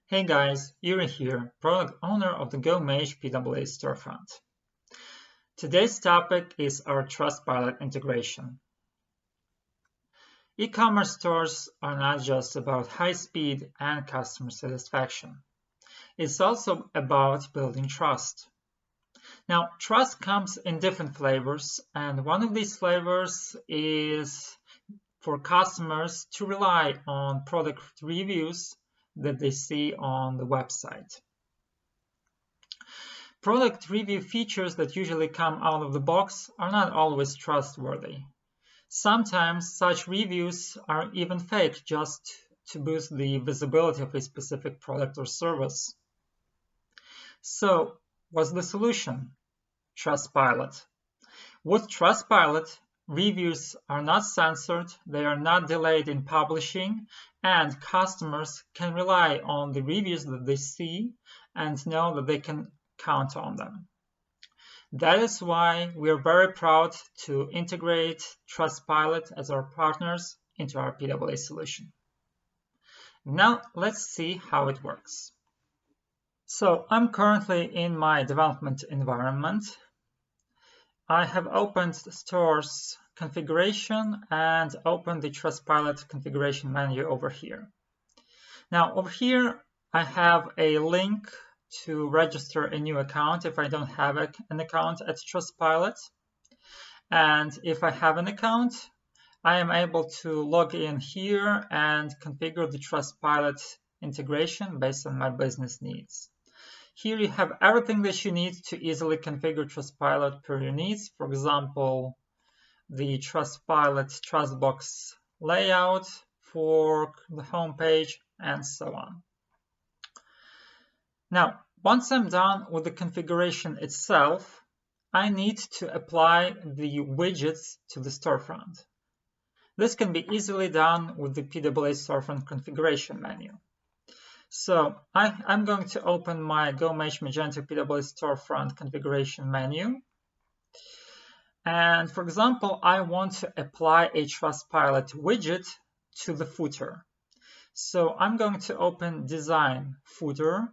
Hey guys, Yuri here, product owner of the GoMage PWA Storefront. Today's topic is our Trustpilot integration. E-commerce stores are not just about high speed and customer satisfaction. It's also about building trust. Now, trust comes in different flavors, and one of these flavors is for customers to rely on product reviews that they see on the website. Product review features that usually come out of the box are not always trustworthy. Sometimes such reviews are even fake just to boost the visibility of a specific product or service. So, what's the solution? Trustpilot. With Trustpilot, reviews are not censored, they are not delayed in publishing, and customers can rely on the reviews that they see and know that they can count on them. That is why we are very proud to integrate Trustpilot as our partners into our PWA solution. Now let's see how it works. So I'm currently in my development environment. I have opened the store's configuration and opened the Trustpilot configuration menu over here. Now over here I have a link to register a new account if I don't have an account at Trustpilot. And if I have an account, I am able to log in here and configure the Trustpilot integration based on my business needs. Here you have everything that you need to easily configure Trustpilot per your needs. For example, the Trustpilot Trustbox layout for the home page and so on. Now, once I'm done with the configuration itself, I need to apply the widgets to the storefront. This can be easily done with the PWA Storefront configuration menu. So I'm going to open my GoMage Magento PWA Storefront configuration menu. And for example, I want to apply a Trustpilot widget to the footer. So I'm going to open Design Footer,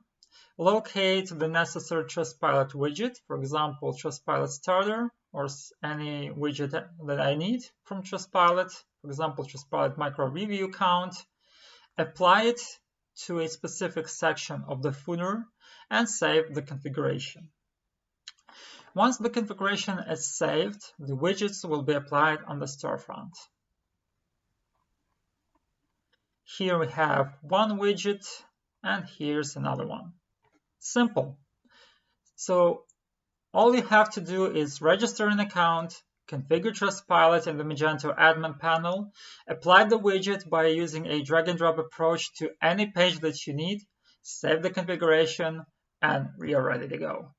locate the necessary Trustpilot widget, for example, Trustpilot Starter, or any widget that I need from Trustpilot, for example, Trustpilot Micro Review Count, apply it to a specific section of the footer and save the configuration. Once the configuration is saved, the widgets will be applied on the storefront. Here we have one widget and here's another one. Simple. So all you have to do is register an account, configure Trustpilot in the Magento admin panel, apply the widget by using a drag and drop approach to any page that you need, save the configuration, and we are ready to go.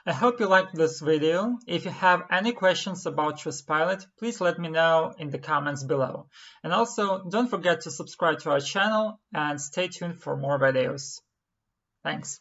I hope you liked this video. If you have any questions about Trustpilot, please let me know in the comments below. And also, don't forget to subscribe to our channel and stay tuned for more videos. Thanks.